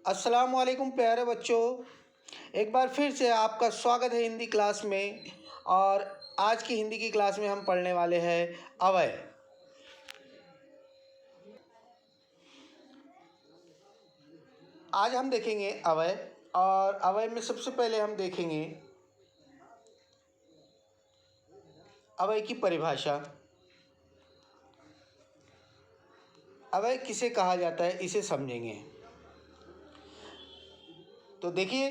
अस्सलाम वालेकुम प्यारे बच्चों। एक बार फिर से आपका स्वागत है हिंदी क्लास में। और आज की हिंदी की क्लास में हम पढ़ने वाले हैं अवयव। आज हम देखेंगे अवयव, और अवयव में सबसे पहले हम देखेंगे अवयव की परिभाषा। अवयव किसे कहा जाता है इसे समझेंगे। तो देखिए,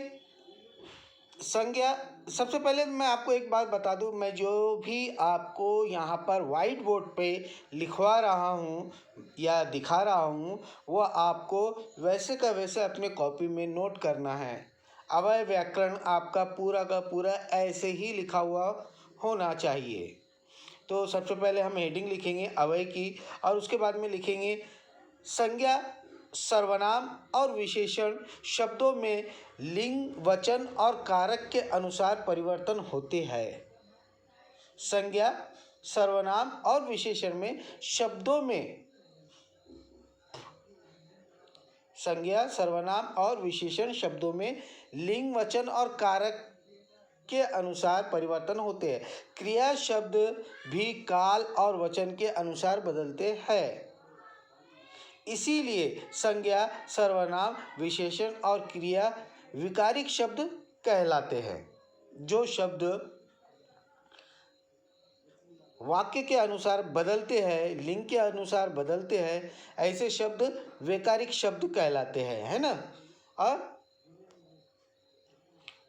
संज्ञा, सबसे पहले मैं आपको एक बात बता दूं, मैं जो भी आपको यहाँ पर वाइट बोर्ड पे लिखवा रहा हूँ या दिखा रहा हूँ वह आपको वैसे का वैसे अपने कॉपी में नोट करना है। अवयव व्याकरण आपका पूरा का पूरा ऐसे ही लिखा हुआ होना चाहिए। तो सबसे पहले हम हेडिंग लिखेंगे अवयव की, और उसके बाद में लिखेंगे संज्ञा, सर्वनाम और विशेषण शब्दों में लिंग, वचन और कारक के अनुसार परिवर्तन होते हैं। संज्ञा, सर्वनाम और विशेषण में शब्दों में संज्ञा, सर्वनाम और विशेषण शब्दों में लिंग, वचन और कारक के अनुसार परिवर्तन होते हैं। क्रिया शब्द भी काल और वचन के अनुसार बदलते हैं। इसीलिए संज्ञा, सर्वनाम, विशेषण और क्रिया विकारिक शब्द कहलाते हैं। जो शब्द वाक्य के अनुसार बदलते हैं, लिंग के अनुसार बदलते हैं, ऐसे शब्द वैकारिक शब्द कहलाते हैं, है ना। और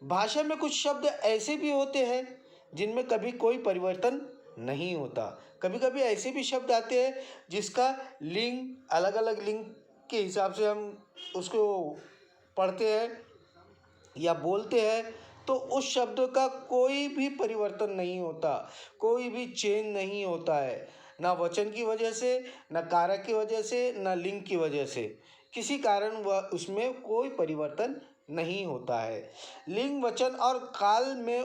भाषा में कुछ शब्द ऐसे भी होते हैं जिनमें कभी कोई परिवर्तन नहीं होता। कभी कभी ऐसे भी शब्द आते हैं जिसका लिंग अलग अलग लिंग के हिसाब से हम उसको पढ़ते हैं या बोलते हैं, तो उस शब्द का कोई भी परिवर्तन नहीं होता, कोई भी चेंज नहीं होता है, ना वचन की वजह से, ना कारक की वजह से, ना लिंग की वजह से। किसी कारण वह उसमें कोई परिवर्तन नहीं होता है। लिंग, वचन और काल में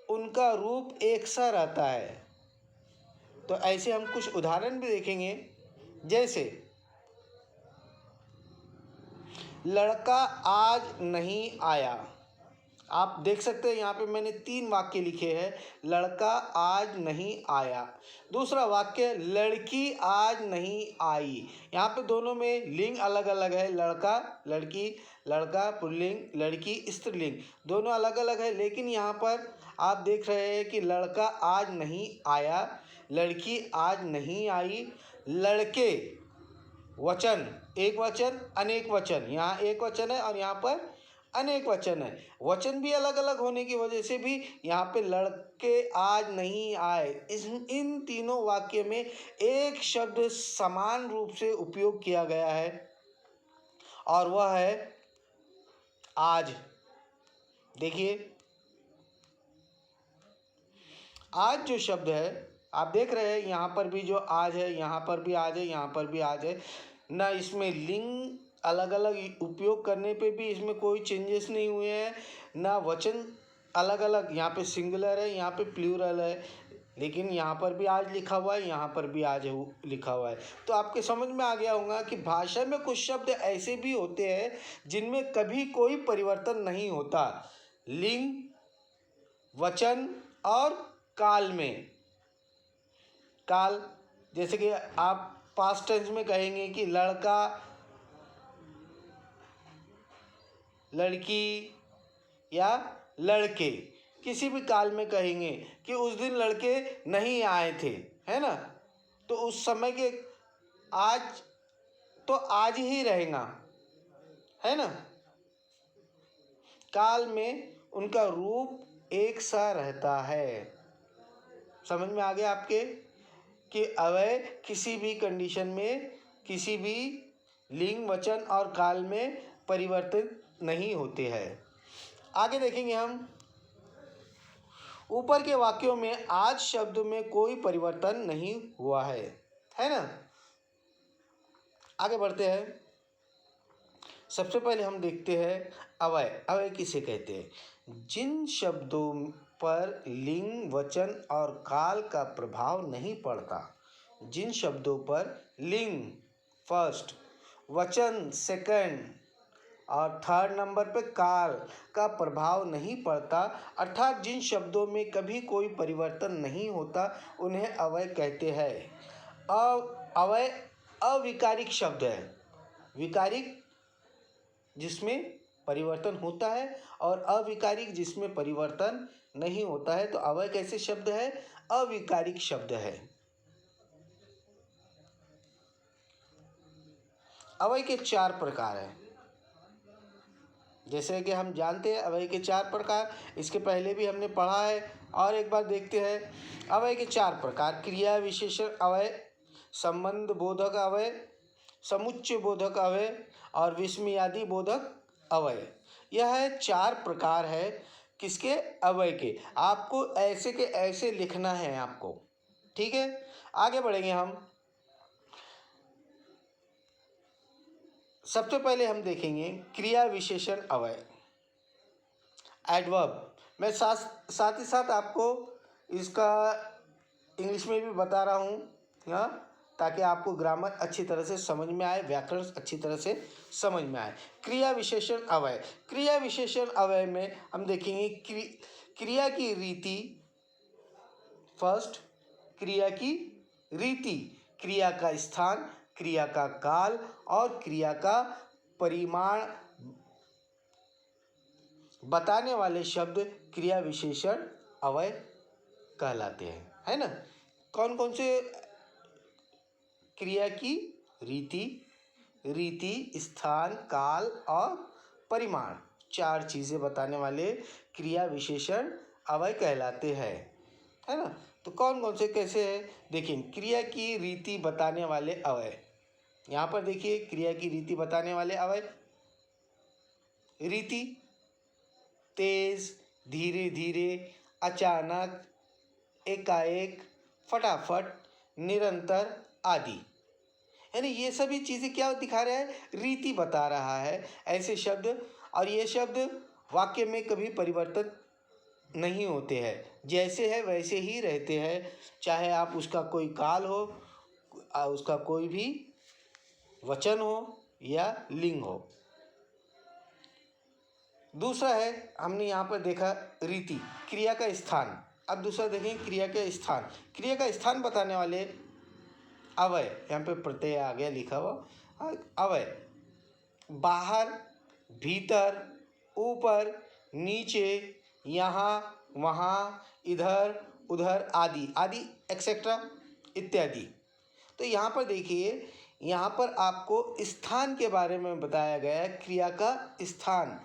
उनका रूप एक सा रहता है। तो ऐसे हम कुछ उदाहरण भी देखेंगे, जैसे लड़का आज नहीं आया। आप देख सकते हैं यहाँ पे मैंने 3 वाक्य लिखे हैं। लड़का आज नहीं आया। दूसरा वाक्य, लड़की आज नहीं आई। यहाँ पे दोनों में लिंग अलग अलग है। लड़का, लड़की, लड़का पुल्लिंग, लड़की स्त्रीलिंग, दोनों अलग अलग है। लेकिन यहाँ पर आप देख रहे हैं कि लड़का आज नहीं आया, लड़की आज नहीं आई, लड़के वचन, एक वचन, अनेक वचन, यहाँ एक वचन है और यहाँ पर अनेक वचन है। वचन भी अलग अलग होने की वजह से भी यहाँ पे लड़के आज नहीं आए। इन तीनों वाक्य में एक शब्द समान रूप से उपयोग किया गया है, और वह है आज। देखिए, आज जो शब्द है, आप देख रहे हैं यहाँ पर भी जो आज है, यहाँ पर भी आज है, यहाँ पर भी आज है ना। इसमें लिंग अलग अलग उपयोग करने पे भी इसमें कोई चेंजेस नहीं हुए हैं, ना वचन अलग अलग, यहाँ पे सिंगुलर है, यहाँ पे प्लूरल है, लेकिन यहाँ पर भी आज लिखा हुआ है, यहाँ पर भी आज लिखा हुआ है। तो आपके समझ में आ गया होगा कि भाषा में कुछ शब्द ऐसे भी होते हैं जिनमें कभी कोई परिवर्तन नहीं होता, लिंग, वचन और काल में। काल, जैसे कि आप पास्ट टेंस में कहेंगे कि लड़का, लड़की या लड़के, किसी भी काल में कहेंगे कि उस दिन लड़के नहीं आए थे, है ना। तो उस समय के आज तो आज ही रहेगा, है ना। काल में उनका रूप एक सा रहता है। समझ में आ गया आपके कि अवयव किसी भी कंडीशन में, किसी भी लिंग, वचन और काल में परिवर्तित नहीं होते हैं। आगे देखेंगे हम, ऊपर के वाक्यों में आज शब्द में कोई परिवर्तन नहीं हुआ है ना। आगे बढ़ते हैं। सबसे पहले हम देखते हैं अवयव। अवयव किसे कहते हैं? जिन शब्दों पर लिंग, वचन और काल का प्रभाव नहीं पड़ता। जिन शब्दों पर लिंग फर्स्ट, वचन सेकंड और थर्ड नंबर पे काल का प्रभाव नहीं पड़ता, अर्थात जिन शब्दों में कभी कोई परिवर्तन नहीं होता उन्हें अव्यय कहते हैं। अव्यय अविकारिक शब्द है। विकारिक जिसमें परिवर्तन होता है और अविकारिक जिसमें परिवर्तन नहीं होता है। तो अव्यय कैसे शब्द है? अविकारिक शब्द है। अव्यय के 4 प्रकार हैं। जैसे कि हम जानते हैं अव्यय के 4 प्रकार, इसके पहले भी हमने पढ़ा है और एक बार देखते हैं। अव्यय के 4 प्रकार: क्रिया विशेषण अव्यय, संबंध बोधक अव्यय, समुच्चय बोधक अव्यय और विस्मयादि बोधक अव्यय। यह 4 प्रकार है किसके? अव्यय के। आपको ऐसे के ऐसे लिखना है आपको, ठीक है। आगे बढ़ेंगे हम। सबसे पहले हम देखेंगे क्रिया विशेषण अव्यय, एडवर्ब। मैं साथ ही साथ आपको इसका इंग्लिश में भी बता रहा हूँ, हाँ, ताकि आपको ग्रामर अच्छी तरह से समझ में आए, व्याकरण अच्छी तरह से समझ में आए। क्रिया विशेषण अव्यय। क्रिया विशेषण अव्यय में हम देखेंगे क्रिया की रीति। फर्स्ट, क्रिया की रीति, क्रिया का स्थान, क्रिया का काल और क्रिया का परिमाण बताने वाले शब्द क्रिया विशेषण अव्यय कहलाते हैं, है ना। कौन कौन से? क्रिया की रीति, स्थान, काल और परिमाण, 4 चीज़ें बताने वाले क्रिया विशेषण अव्यय कहलाते हैं, है ना। तो कौन कौन से कैसे है? देखिए, क्रिया की रीति बताने वाले अव्यय। यहाँ पर देखिए, क्रिया की रीति बताने वाले अव्यय। रीति: तेज, धीरे धीरे, अचानक, एकाएक, फटाफट, निरंतर आदि। यानी ये सभी चीज़ें क्या दिखा रहा है? रीति बता रहा है ऐसे शब्द। और ये शब्द वाक्य में कभी परिवर्तन नहीं होते हैं, जैसे है वैसे ही रहते हैं, चाहे आप उसका कोई काल हो, उसका कोई भी वचन हो या लिंग हो। दूसरा है, हमने यहाँ पर देखा रीति, क्रिया का स्थान। अब दूसरा देखें क्रिया के स्थान। क्रिया का स्थान बताने वाले अव्यय, यहाँ पे प्रत्यय आ गया लिखा हुआ। अव्यय: बाहर, भीतर, ऊपर, नीचे, यहाँ, वहाँ, इधर, उधर आदि आदि एक्सेट्रा इत्यादि। तो यहाँ पर देखिए, यहाँ पर आपको स्थान के बारे में बताया गया है। क्रिया का स्थान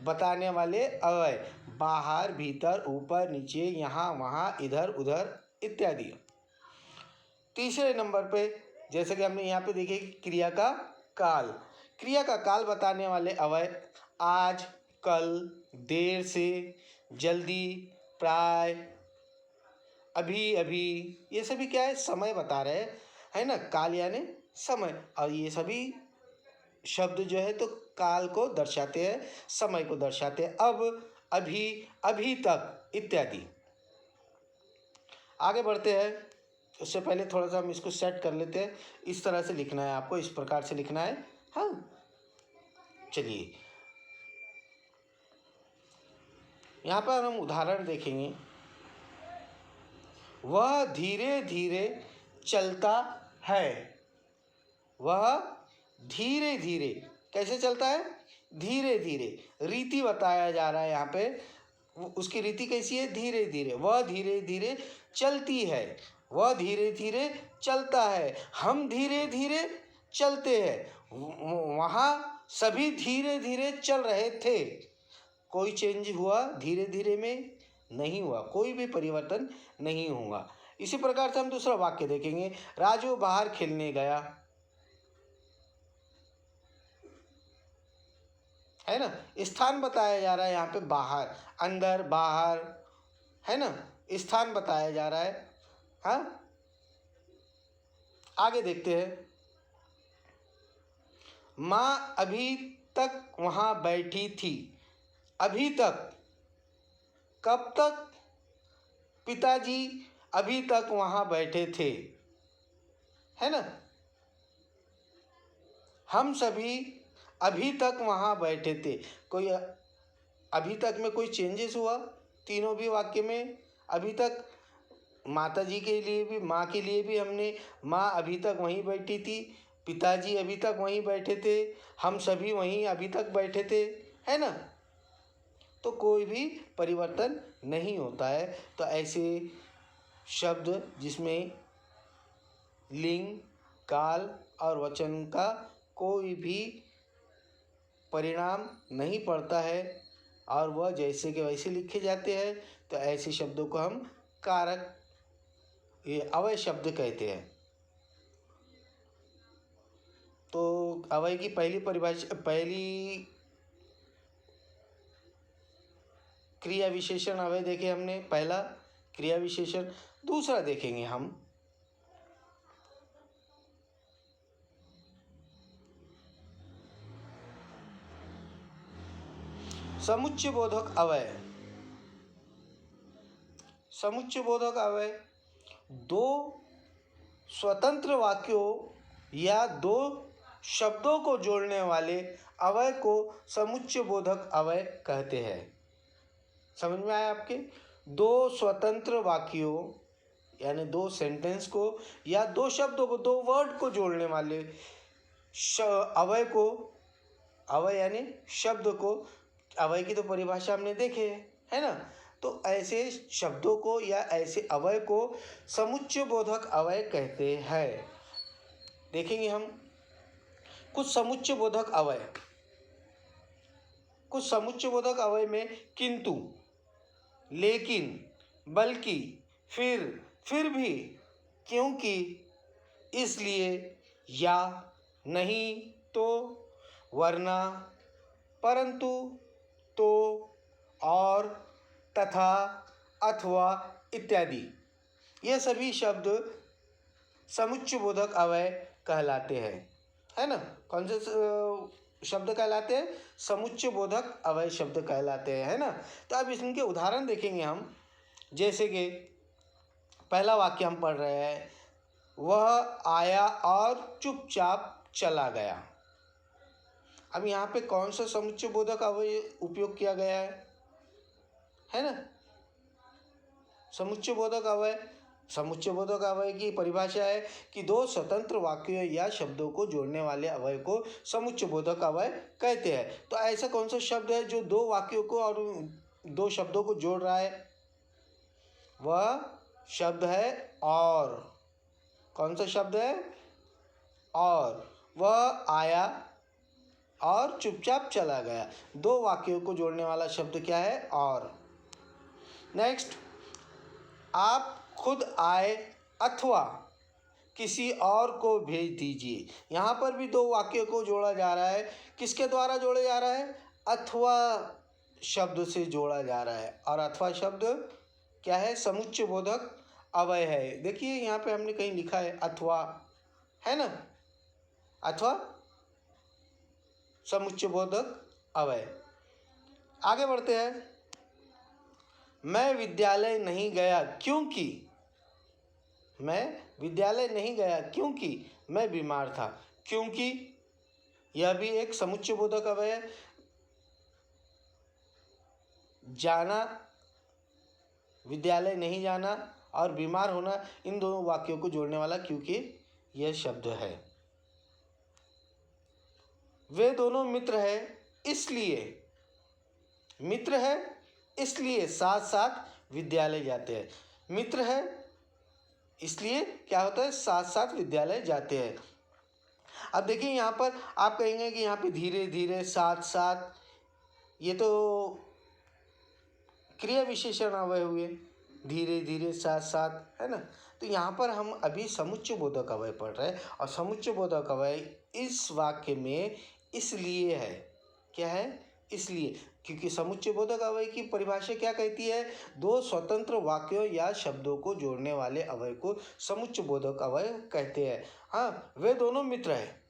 बताने वाले अव्यय: बाहर, भीतर, ऊपर, नीचे, यहाँ, वहाँ, इधर, उधर इत्यादि। तीसरे नंबर पे जैसे कि हमने यहाँ पे देखे क्रिया का काल। क्रिया का काल बताने वाले अव्यय: आज, कल, देर से, जल्दी, प्राय, अभी अभी। ये सभी क्या है? समय बता रहे हैं, है ना। काल यानी समय, और ये सभी शब्द जो है तो काल को दर्शाते हैं, समय को दर्शाते हैं। अब, अभी, अभी तक इत्यादि। आगे बढ़ते हैं, उससे पहले थोड़ा सा हम इसको सेट कर लेते हैं। इस तरह से लिखना है आपको, इस प्रकार से लिखना है, हाँ। चलिए, यहाँ पर हम उदाहरण देखेंगे। वह धीरे धीरे चलता है। वह धीरे धीरे कैसे चलता है? धीरे धीरे। रीति बताया जा रहा है यहाँ पे, उसकी रीति कैसी है? धीरे धीरे। वह धीरे धीरे चलती है। वह धीरे धीरे चलता है। हम धीरे धीरे चलते हैं। वहाँ सभी धीरे धीरे चल रहे थे। कोई चेंज हुआ धीरे धीरे में? नहीं हुआ, कोई भी परिवर्तन नहीं हुआ। इसी प्रकार से हम दूसरा वाक्य देखेंगे। राजू बाहर खेलने गया, है ना। स्थान बताया जा रहा है यहाँ पे, बाहर, अंदर, बाहर, है ना। स्थान बताया जा रहा है, हाँ। आगे देखते हैं। माँ अभी तक वहाँ बैठी थी। अभी तक, कब तक? पिताजी अभी तक वहाँ बैठे थे, है ना। हम सभी अभी तक वहाँ बैठे थे। कोई अभी तक में कोई चेंजेस हुआ तीनों भी वाक्य में? अभी तक माता जी के लिए भी, माँ के लिए भी हमने माँ अभी तक वहीं बैठी थी, पिताजी अभी तक वहीं बैठे थे, हम सभी वहीं अभी तक बैठे थे, है ना? तो कोई भी परिवर्तन नहीं होता है। तो ऐसे शब्द जिसमें लिंग, काल और वचन का कोई भी परिणाम नहीं पड़ता है और वह जैसे के वैसे लिखे जाते हैं, तो ऐसे शब्दों को हम कारक, ये अवय शब्द कहते हैं। तो अवय की पहली परिभाषा, पहली क्रिया विशेषण अवय देखे हमने, पहला क्रिया विशेषण। दूसरा देखेंगे हम समुच्चय बोधक अवय। समुच्चय बोधक अवय दो स्वतंत्र वाक्यों या दो शब्दों को जोड़ने वाले अवय को समुच्चय बोधक अवय कहते हैं। समझ में आया आपके? दो स्वतंत्र वाक्यों यानी दो सेंटेंस को या दो शब्दों को, दो वर्ड को जोड़ने वाले अवय को, अवय यानी शब्द को, अवय की तो परिभाषा हमने देखे है ना? तो ऐसे शब्दों को या ऐसे अवय को समुच्चय बोधक अवय कहते हैं। देखेंगे हम कुछ समुच्चय बोधक अवय। कुछ समुच्चय बोधक अवय में किंतु, लेकिन, बल्कि, फिर भी, क्योंकि, इसलिए, या, नहीं, तो, वरना, परंतु, तो, और, तथा, अथवा इत्यादि, ये सभी शब्द समुच्चय बोधक अवय कहलाते हैं, है ना? कौन से शब्द कहलाते हैं? समुच्चय बोधक अवय शब्द कहलाते हैं, है ना? तो अब इनके उदाहरण देखेंगे हम। जैसे कि पहला वाक्य हम पढ़ रहे हैं, वह आया और चुपचाप चला गया। अब यहाँ पे कौन सा समुच्चय बोधक अवय उपयोग किया गया है ना? समुच्चय बोधक अवय। समुच्चय बोधक अवय की परिभाषा है कि दो स्वतंत्र वाक्यों या शब्दों को जोड़ने वाले अवय को समुच्चय बोधक अवय कहते हैं। तो ऐसा कौन सा शब्द है जो दो वाक्यों को और दो शब्दों को जोड़ रहा है? वह शब्द है और। कौन सा शब्द है? और। वह आया और चुपचाप चला गया। दो वाक्यों को जोड़ने वाला शब्द क्या है? और। नेक्स्ट, आप खुद आए अथवा किसी और को भेज दीजिए। यहाँ पर भी दो वाक्यों को जोड़ा जा रहा है। किसके द्वारा जोड़ा जा रहा है? अथवा शब्द से जोड़ा जा रहा है। और अथवा शब्द क्या है? समुच्चय बोधक अवय है। देखिए यहाँ पे हमने कहीं लिखा है अथवा, है ना? अथवा समुच्चय बोधक अवय। आगे बढ़ते हैं। मैं विद्यालय नहीं गया क्योंकि, मैं विद्यालय नहीं गया क्योंकि मैं बीमार था। क्योंकि यह भी एक समुच्चय बोधक अवय है। जाना, विद्यालय नहीं जाना और बीमार होना, इन दोनों वाक्यों को जोड़ने वाला क्योंकि यह शब्द है। वे दोनों मित्र हैं इसलिए, मित्र है इसलिए साथ साथ विद्यालय जाते हैं। मित्र है इसलिए क्या होता है? साथ साथ विद्यालय जाते हैं। अब देखिए यहाँ पर आप कहेंगे कि यहाँ पे धीरे धीरे, साथ साथ, ये तो क्रिया विशेषण अवय हुए। धीरे धीरे, साथ साथ, है ना? तो यहाँ पर हम अभी समुच्चय बोधक अवय पढ़ रहे हैं और समुच्चय बोधक अवय इस वाक्य में इसलिए है। क्या है? इसलिए, क्योंकि समुच्चय बोधक अवय की परिभाषा क्या कहती है? दो स्वतंत्र वाक्यों या शब्दों को जोड़ने वाले अवय को समुच्चय बोधक अवय कहते हैं। हाँ, वे दोनों मित्र हैं।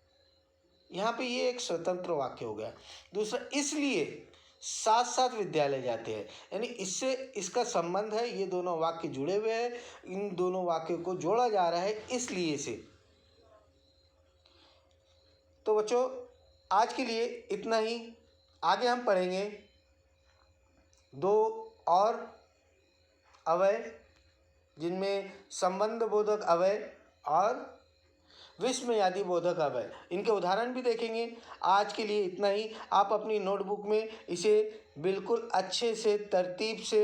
यहाँ पे ये एक स्वतंत्र वाक्य हो गया। दूसरा, इसलिए साथ साथ विद्यालय जाते हैं, यानी इससे इसका संबंध है। ये दोनों वाक्य जुड़े हुए हैं, इन दोनों वाक्यों को जोड़ा जा रहा है इसलिए से। तो बच्चों, आज के लिए इतना ही। आगे हम पढ़ेंगे दो और अव्यय, जिनमें संबंध बोधक अव्यय और विस्मयादि बोधक अव्यय, इनके उदाहरण भी देखेंगे। आज के लिए इतना ही। आप अपनी नोटबुक में इसे बिल्कुल अच्छे से तरतीब से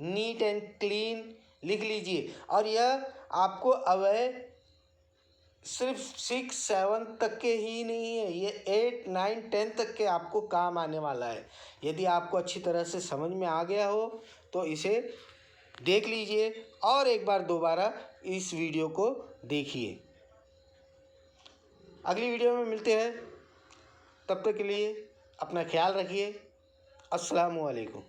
नीट एंड क्लीन लिख लीजिए। और यह आपको अव्यय सिर्फ 6, 7 तक के ही नहीं है, ये 8, 9, 10 तक के आपको काम आने वाला है। यदि आपको अच्छी तरह से समझ में आ गया हो तो इसे देख लीजिए और एक बार दोबारा इस वीडियो को देखिए। अगली वीडियो में मिलते हैं, तब तक के लिए अपना ख्याल रखिए। अस्सलामु अलैकुम।